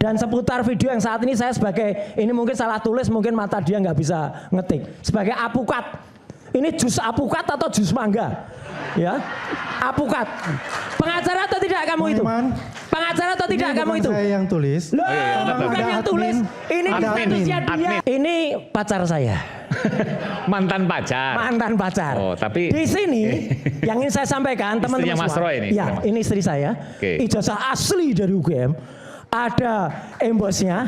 dan seputar video yang saat ini saya sebagai, ini mungkin salah tulis, mungkin mata dia nggak bisa ngetik, sebagai apukat. Ini jus apukat atau jus mangga? Ya, apukat. Pengacara atau tidak kamu itu? Pengacara atau tidak kamu itu? Saya yang tulis. Loh, bukan yang tulis. Ini statusnya dia. Ini pacar saya. Mantan pacar. Mantan pacar. Oh, tapi di sini yang ingin saya sampaikan teman-teman Mas Roy ini. Ya, ini istri saya. Okay. Ijazah asli dari UGM. Ada embosnya.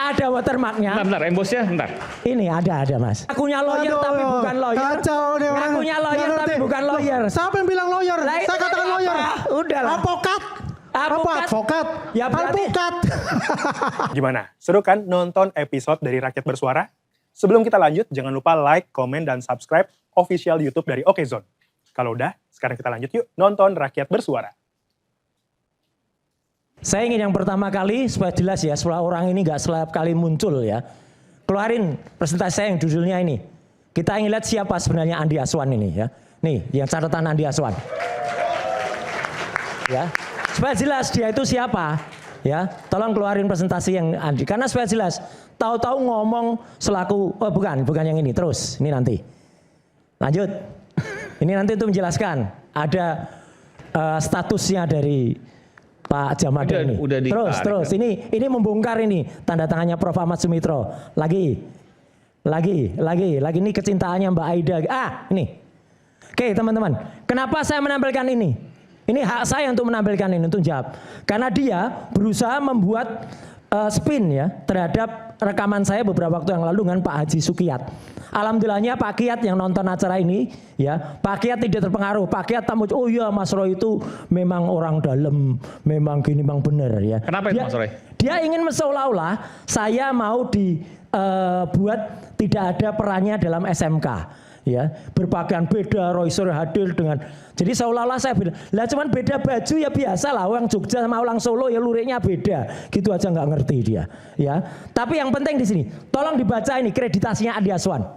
Ada watermarknya. Bentar, embosnya, bentar. Ini ada Mas. Ngakunya lawyer tapi bukan lawyer. Kacau deh orang. Ngakunya lawyer tapi bukan lawyer. Siapa yang bilang lawyer? Saya katakan lawyer. Udah lah. Apokat. Apa advokat? Ya berarti. Alpukat. Gimana? Seru kan nonton episode dari Rakyat Bersuara? Sebelum kita lanjut, jangan lupa like, komen, dan subscribe official YouTube dari Okezone. Kalau udah, sekarang kita lanjut yuk nonton Rakyat Bersuara. Saya ingin yang pertama kali supaya jelas ya, supaya orang ini nggak setiap kali muncul ya. Keluarin presentasi saya yang judulnya ini. Kita ingin lihat siapa sebenarnya Andi Aswan ini ya. Nih, yang catatan Andi Aswan. Ya, supaya jelas dia itu siapa. Ya, tolong keluarin presentasi yang Andi. Karena supaya jelas, tahu-tahu ngomong selaku, oh bukan yang ini. Terus, ini nanti. Lanjut. Ini nanti itu menjelaskan ada statusnya dari Pak Jamada ini. Udah terus ini membongkar ini tanda tangannya Prof Ahmad Sumitro. Lagi ini kecintaannya Mbak Aida. Ini. Oke, teman-teman. Kenapa saya menampilkan ini? Ini hak saya untuk menampilkan ini, untuk jawab. Karena dia berusaha membuat spin ya terhadap rekaman saya beberapa waktu yang lalu dengan Pak Haji Sukiyat. Alhamdulillahnya Pak Kiat yang nonton acara ini ya, Pak Kiat tidak terpengaruh. Pak Kiat tamu, oh iya Mas Roy itu memang orang dalam, memang gini, memang benar ya. Kenapa itu Mas Roy? Dia ingin seolah-olah saya mau dibuat tidak ada perannya dalam SMK. Ya, berpakaian beda, Roy Suryo hadir dengan, jadi seolah-olah saya beda. Lah cuman beda baju ya biasa lah, orang Jogja sama orang Solo ya luriknya beda, gitu aja nggak ngerti dia. Ya, tapi yang penting di sini, tolong dibaca ini kreditasinya Andi Aswan,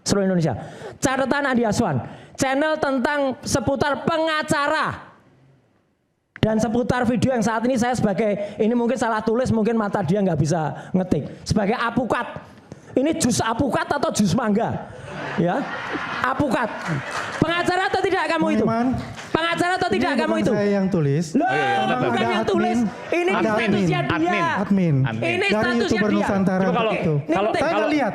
seluruh Indonesia. Catatan Andi Aswan, channel tentang seputar pengacara dan seputar video yang saat ini saya sebagai, ini mungkin salah tulis, mungkin mata dia nggak bisa ngetik, sebagai apukat. Ini jus apukat atau jus mangga? Ya, apukat. Pengacara atau tidak kamu itu? Pengacara atau tidak kamu itu? Saya yang tulis. Loh, bukan yang tulis. Ini statusnya dia. Admin. Ini dari statusnya YouTuber dia. Nusantara itu. Kalau lihat.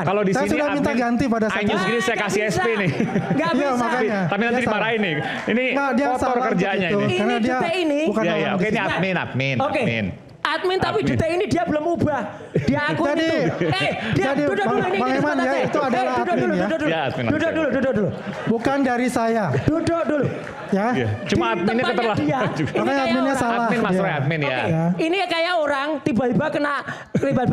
Kalau di saya sini sudah minta ganti pada saat Ainus gini saya kasih SP nih. Gak Iya, bisa. makanya. Tapi nanti dimarahin nih. Ini kotor kerjanya ini. Karena dia bukan ya, orang oke, di ini sini. Oke. Admin tapi detik ini dia belum ubah. Dia akun Jadi, itu. Dia jadi, duduk dulu ini Bang Eman ya, itu adalah admin ya. Duduk dulu. Bukan dari saya. Duduk dulu. Ya. Cuma adminnya keterlaluan. Makanya adminnya salah. Admin Mas Roy, admin ya. Ini kayak orang tiba-tiba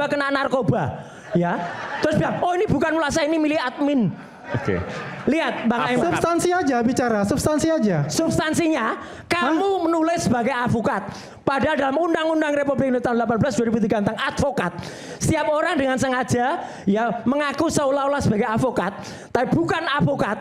kena narkoba. Ya. Terus bilang, oh ini bukan milik saya, ini milik admin. Oke. Lihat Bang Eman. Substansi aja bicara, substansi aja. Substansinya, kamu menulis sebagai advokat. Padahal dalam Undang-Undang Republik Indonesia tahun 18 2003 tentang advokat, setiap orang dengan sengaja ya mengaku seolah-olah sebagai advokat, tapi bukan advokat.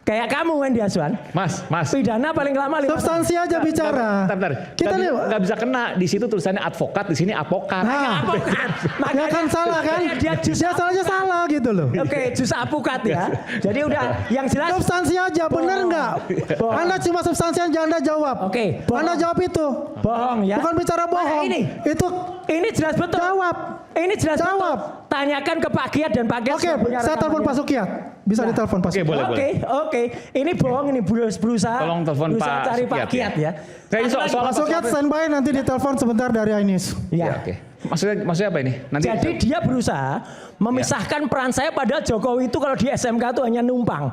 Kayak kamu Andi Aswan. Mas. Pidana paling lama 5 Substansi aja bicara. Bentar. Kita lihat. Nggak bisa kena di situ tulisannya advokat, di sini apokat. Nah, Advokat. ya kan salah kan? Dia jus salahnya salah gitu loh. Oke, jus apukat ya. Jadi udah yang jelas. Substansi aja, bener nggak? Anda cuma substansi aja Anda jawab. Oke, Anda jawab itu. Bohong ya. Bukan bicara bohong. Ini jelas betul. Jawab. Ini jelas Jawab. betul. Tanyakan ke Pak Kiat dan Pak Kiat. Oke, saya telepon Pak Sukiyat. Bisa ditelepon Pak Sukiyat. Oke. Ini bohong, ini berusaha. Tolong telepon Pak cari Pak Sukiyat, Kiat ya. Soal Pak Sukiyat standby, nanti ditelepon sebentar dari Ainis. Ya. Oke. Maksudnya apa ini? Jadi dia berusaha memisahkan peran saya, padahal Jokowi itu kalau di SMK itu hanya numpang.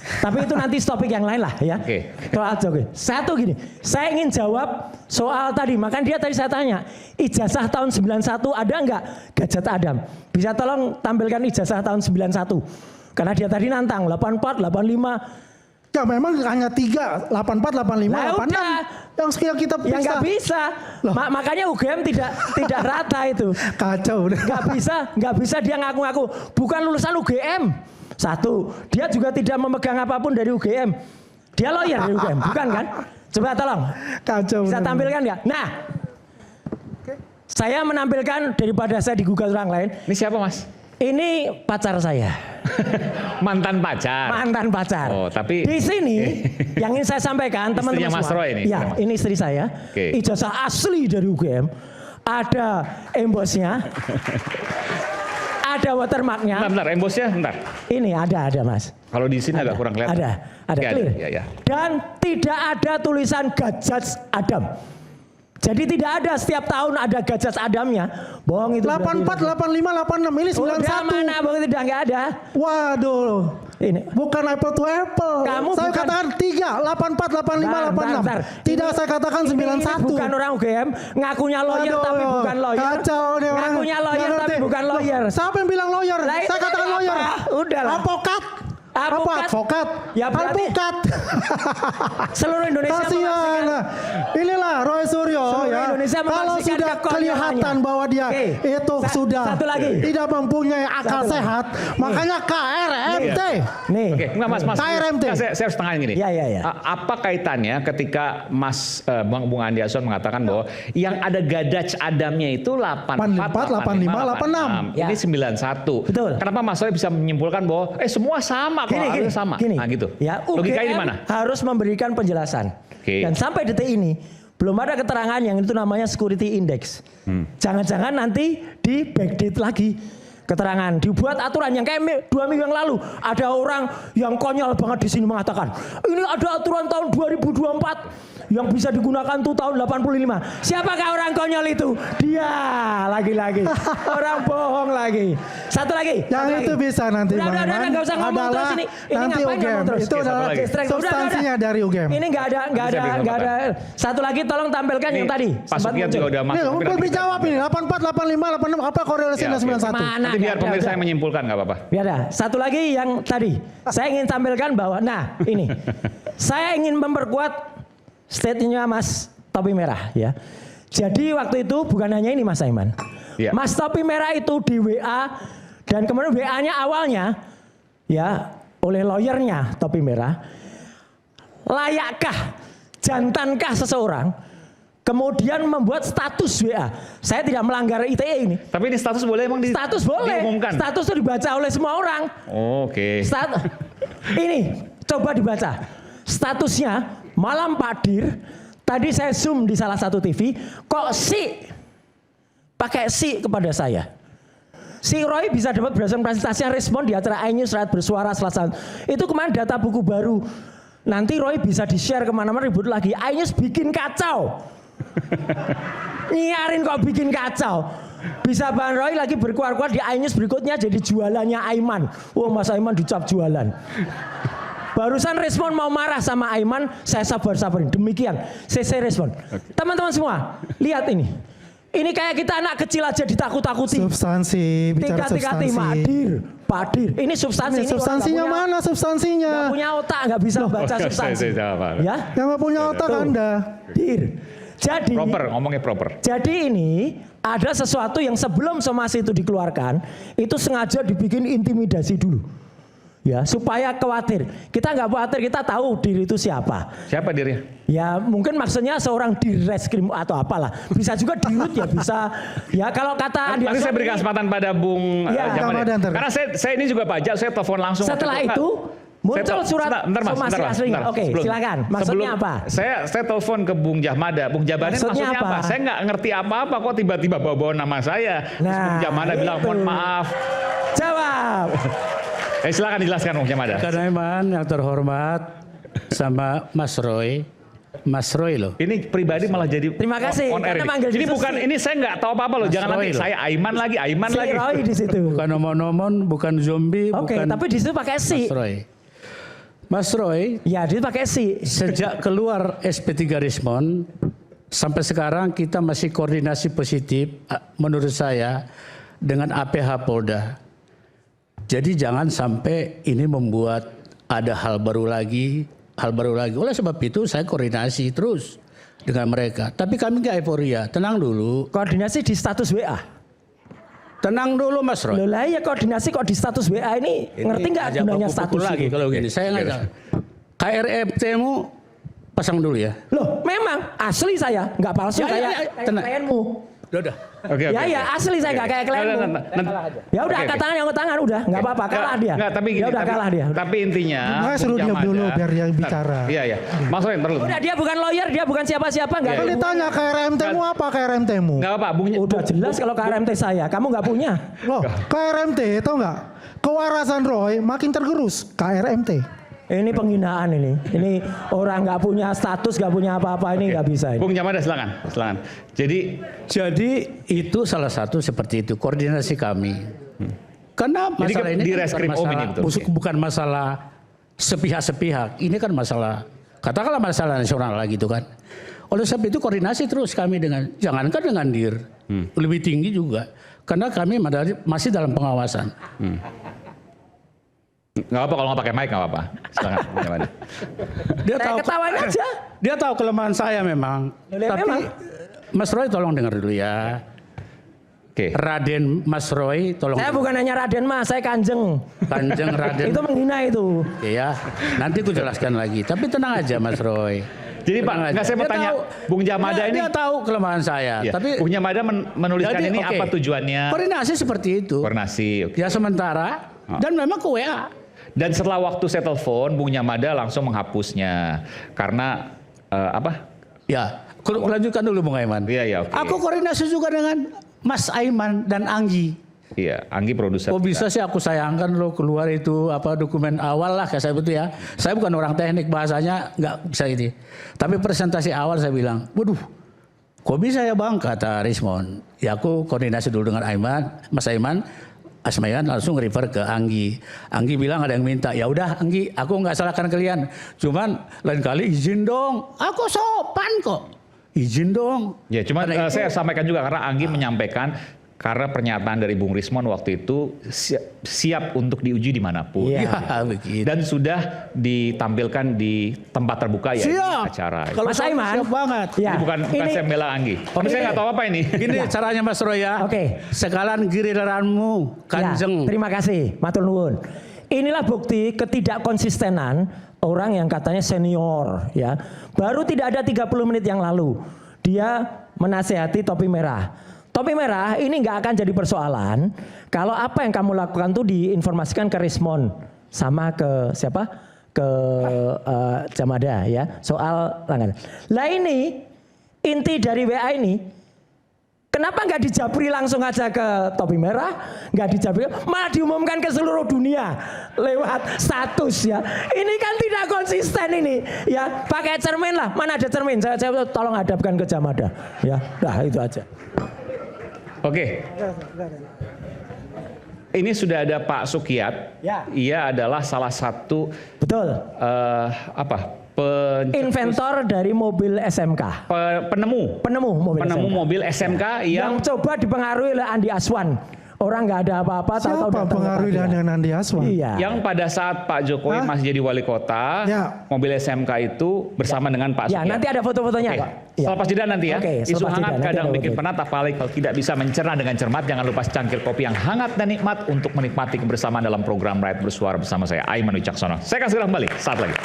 Tapi itu nanti topik yang lain lah ya. Oke. Soal Jokowi. Satu gini, saya ingin jawab soal tadi. Makanya dia tadi saya tanya, ijazah tahun 91 ada enggak? Gajat Adam. Bisa tolong tampilkan ijazah tahun 91. Karena dia tadi nantang 84, 85. Ya memang hanya 3, 84, 85, Nah, 86. udah. Yang sekian kita bisa. Yang nggak bisa. Makanya UGM tidak rata itu. Kacau udah. Nggak bisa dia ngaku-ngaku bukan lulusan UGM. Satu, dia juga tidak memegang apapun dari UGM. Dia lawyer dari UGM, bukan kan? Coba tolong. Kacau. Bisa tampilkan nggak? Nah, Saya menampilkan daripada saya digugat orang lain. Ini siapa Mas? Ini pacar saya. Mantan pacar. Mantan pacar. Oh, tapi di sini yang ingin saya sampaikan teman-teman Istrinya Mas semua. Roy ini? Ya, ini istri saya. Oke. Ijazah asli dari UGM. Ada embosnya. Ada watermarknya. Bentar, embosnya bentar. Ini ada Mas. Kalau di sini agak kurang kelihatan. Ada Ya, clear. ya, ya. Dan tidak ada tulisan Gajah Adam. Jadi tidak ada setiap tahun ada Gajah Adamnya. Bohong itu. 84, 85, 86, ini 91. Udah mana bohong tidak nggak ada. Waduh. Ini. Bukan apple to apple. Kamu saya bukan- katakan 3, 84, 85, 86. Bentar. Tidak saya katakan 91. Ini bukan orang UGM, ngakunya lawyer Aduh, tapi bukan lawyer. Kacau nih orang. Ngakunya lawyer Nggak tapi ngerti. bukan lawyer. Loh, siapa yang bilang lawyer? Lah, itu Saya katakan tadi lawyer. apa? Udahlah. Advokat. Apa Advokat. advokat? Ya, berarti- Alpukat. Seluruh Indonesia Kasihan. menyaksikan. Inilah Roy Suryo Seluruh ya. Indonesia Kalau menyaksikan sudah kekonyolannya. kelihatan bahwa dia Oke. itu sudah Satu lagi. tidak mempunyai akal Satu lagi. sehat, makanya KRMT. Nih. Oke, enggak Mas. KRMT. Enggak, saya harus tengahin gini. Ya, ya, ya. Apa kaitannya ketika Bung Andi Ason mengatakan bahwa yang ada Gajah Adamnya itu 84, 85, 86. Ya. Ini 91. Betul. Kenapa Mas Roy bisa menyimpulkan bahwa semua sama kok, harusnya sama. Gini. Nah gitu. Ya, Logikanya di UGM mana? harus memberikan penjelasan. Oke. Dan sampai detik ini belum ada keterangan yang itu namanya security index. Jangan-jangan nanti di backdate lagi keterangan, dibuat aturan yang kayak 2 minggu yang lalu ada orang yang konyol banget di sini mengatakan ini ada aturan tahun 2024 yang bisa digunakan tuh tahun 85. Siapakah orang konyol itu? Dia lagi-lagi orang bohong lagi. Satu lagi. Yang satu itu lagi. bisa nanti Udah, Bang udah, Iman, nggak usah ngomong adalah terus ini. Ini nanti ngapain UGM. ngomong terus? Itu Oke, adalah satu lagi. substansinya dari UGM. Ini nggak ada. Satu lagi tolong tampilkan Ini yang tadi. Pak Sempat Sukiat muncul. juga udah Ini masuk. belum dijawab ini 84, 85, 86 apa korelasinya Ya, oke. 91? Mana? Nanti biar Nggak ada, pemirsa udah. yang menyimpulkan nggak apa-apa. Ya ada. Satu lagi yang tadi. Saya ingin tampilkan bahwa, nah ini. Saya ingin memperkuat statementnya Mas Topi Merah ya. Jadi waktu itu bukan hanya ini Mas Aiman. Ya. Mas Topi Merah itu di WA dan kemudian WA-nya awalnya ya oleh lawyernya Topi Merah. Layakkah, jantankah seseorang kemudian membuat status WA? Saya tidak melanggar ITE ini. Tapi ini status boleh emang Status boleh. diumumkan? Status itu dibaca oleh semua orang. Oke. Ini coba dibaca. Statusnya malam Pak Dir. Tadi saya zoom di salah satu TV. Kok pakai si kepada saya. Si Roy bisa dapat berdasarkan presentasi yang respon di acara iNews Rakyat Bersuara Selasa. Itu kemarin data buku baru. Nanti Roy bisa di-share kemana-mana ribut lagi. iNews bikin kacau. Nyiarin kok bikin kacau. Bisa Bang Roy lagi berkuar-kuar di iNews berikutnya jadi jualannya Aiman. Oh Mas Aiman dicap jualan. Barusan respon mau marah sama Aiman, saya sabar-sabarin. Demikian, saya respon. Teman-teman semua, lihat ini. Ini kayak kita anak kecil aja ditakut-takuti. Substansi, bicara Tingkat-tingkat substansi. Pak Dir. Ini substansi. Ini substansinya orang mana substansinya? Nggak punya otak, nggak bisa baca substansi. Ya, Yang nggak punya otak Tuh. Anda. Dir. Jadi, Ngomongnya proper. jadi ini ada sesuatu yang sebelum somasi itu dikeluarkan, itu sengaja dibikin intimidasi dulu. Ya, supaya khawatir. Kita nggak khawatir, kita tahu diri itu siapa. Siapa dirinya? Ya, mungkin maksudnya seorang direskrim atau apalah. Bisa juga dirut ya, bisa. Ya, kalau kata Andi Nanti saya Ason berikan ini, kesempatan pada Bung Ya, Jamal. Ramadan, ntar. Karena saya ini juga Pak saya telepon langsung. setelah waktu itu muncul Saya surat bentar, Mas, somasi bentar, Mas, aslinya. bentar. Oke, Sebelum- silakan. Maksudnya sebelum apa? Saya telepon ke Bung Jahmada. Bung Jahmada Maksudnya maksudnya apa? apa? Saya nggak ngerti apa-apa kok tiba-tiba bawa nama saya. Terus Nah, Bung Jahmada bilang itu. mohon maaf. Jawab. Silakan dijelaskan Bung Jahmada. Kak Naiman yang terhormat sama Mas Roy loh. Ini pribadi malah jadi Terima kasih, on air karena ini. manggil Jadi Susi. bukan ini saya nggak tahu apa-apa loh. Mas Jangan nanti Roy loh. saya Aiman lagi. Si Roy di situ. Bukan nomor-nomor, bukan zombie, Oke, bukan tapi di situ pakai si. Mas Roy. Mas Roy, Ya, di situ pakai si. sejak keluar SP3 Rismon, sampai sekarang kita masih koordinasi positif, menurut saya, dengan APH Polda. Jadi jangan sampai ini membuat ada hal baru lagi. Oleh sebab itu saya koordinasi terus dengan mereka. Tapi kami nggak euforia, tenang dulu. Koordinasi di status WA. Tenang dulu Mas Roy. Loh lah ya koordinasi kok di status WA ini ngerti nggak Ajak gunanya baku-baku status lagi itu? kalau gini. Saya nggak. KRMT-mu pasang dulu ya. Loh, memang asli saya, nggak palsu Ya, kayak ya, kayak tenang. klienmu. Udah. Oke. Ya asli saya nggak kayak kalian. Ya udah angkat tangan, angkat tangan udah, nggak apa-apa, kalah dia. Enggak, tapi gini, ya udah kalah dia. Tapi intinya Nah, suruh Bung diam Jamada- dulu biar dia bicara. Iya. Mas Roy, terus. Udah dia bukan lawyer, dia bukan siapa-siapa, nggak. Kan ditanya KRMT-mu apa KRMT-mu? Enggak apa, Bung. Udah jelas kalau KRMT saya, kamu nggak punya. Loh, KRMT tau nggak? Kewarasan Roy makin tergerus. KRMT. Ini penghinaan ini. Ini orang nggak punya status, nggak punya apa-apa ini nggak bisa. Ini. Bung Jamada silakan. Jadi itu salah satu seperti itu koordinasi kami. Karena Jadi masalah ini di kan Reskrim bukan Om ini, masalah, betul? bukan masalah sepihak-sepihak. Ini kan masalah, katakanlah masalah nasional lagi itu kan. Oleh sebab itu koordinasi terus kami dengan, jangankan dengan DIR, lebih tinggi juga. Karena kami masih dalam pengawasan. Nggak apa kalau nggak pakai mic nggak apa. Silakan Bung Jamada. Dia Saya ketawain aja. Dia tahu kelemahan saya memang. Ya, Tapi memang. Mas Roy tolong dengar dulu ya. Oke. Raden Mas Roy tolong. Saya bukan hanya Raden Mas, saya Kanjeng. Kanjeng Raden. Itu menghina itu. Oke ya, nanti aku jelaskan lagi. Tapi tenang aja Mas Roy. Jadi Pak, Tenang nggak aja. saya mau Dia tanya, tahu- Bung Jamada ini. Dia tahu kelemahan saya. Iya. Tapi Bung Jamada menuliskan jadi, ini oke. apa tujuannya? Koordinasi seperti itu. Koordinasi. Oke. Ya sementara dan memang ke WA. Dan setelah waktu saya telepon, Bung Jamada langsung menghapusnya karena apa? Ya, lanjutkan dulu Bung Aiman. Iya, oke. Aku koordinasi juga dengan Mas Aiman dan Anggi. Iya, Anggi produser. Oh bisa sih aku sayangkan lo keluar itu apa dokumen awal lah kayak saya betul ya. Saya bukan orang teknik bahasanya nggak bisa ini. Tapi presentasi awal saya bilang, waduh, kok bisa ya bang kata Rismon. Ya aku koordinasi dulu dengan Aiman, Mas Aiman. Asmayan langsung refer ke Anggi. Anggi bilang ada yang minta. Ya udah Anggi, aku nggak salahkan kalian. Cuman lain kali izin dong. Aku sopan kok. Izin dong. Ya, cuman Karena itu- saya sampaikan juga karena Anggi menyampaikan karena pernyataan dari Bung Rismon waktu itu siap untuk diuji dimanapun. Iya. Ya begitu. Dan sudah ditampilkan di tempat terbuka ya di Siap. acara. Kalau Mas saya Aiman. siap banget. Ya. Ini bukan saya bela Anggi. Tapi saya nggak tahu apa ini. Gini caranya Mas Roy ya. Oke. Sekalian giliranmu Kanjeng. Ya, terima kasih, matur nuwun. Inilah bukti ketidakkonsistenan orang yang katanya senior ya. Baru tidak ada 30 menit yang lalu dia menasehati topi merah. Topi merah ini nggak akan jadi persoalan kalau apa yang kamu lakukan tuh diinformasikan ke Rismon sama ke siapa? Ke Jamada ya. Soal langganan. Lah ini inti dari WA ini. Kenapa nggak dijabri langsung aja ke topi merah? Nggak dijabri, malah diumumkan ke seluruh dunia lewat status ya. Ini kan tidak konsisten ini ya. Pakai cermin lah. Mana ada cermin? Saya tolong hadapkan ke Jamada ya. Nah itu aja. Oke. Ini sudah ada Pak Sukiyat. Ya. Ia adalah salah satu Betul. Inventor dari mobil SMK. penemu Penemu mobil SMK yang yang coba dipengaruhi oleh Andi Aswan. Orang nggak ada apa-apa, tahu-tahu Siapa datang pengaruh ke dengan Andi Aswan? Iya. yang pada saat Pak Jokowi Hah? masih jadi wali kota, Ya. mobil SMK itu bersama dengan Pak Ya, Sukiyat. nanti ada foto-fotonya, Oke. Pak. Ya. Selepas jeda nanti ya. Oke, Isu selepas jeda, hangat nanti kadang ada bikin foto. penat, apalagi kalau tidak bisa mencerna dengan cermat. Jangan lupa cangkir kopi yang hangat dan nikmat untuk menikmati kebersamaan dalam program Rakyat Bersuara bersama saya, Aiman Wicaksono. Saya akan segera kembali saat lagi.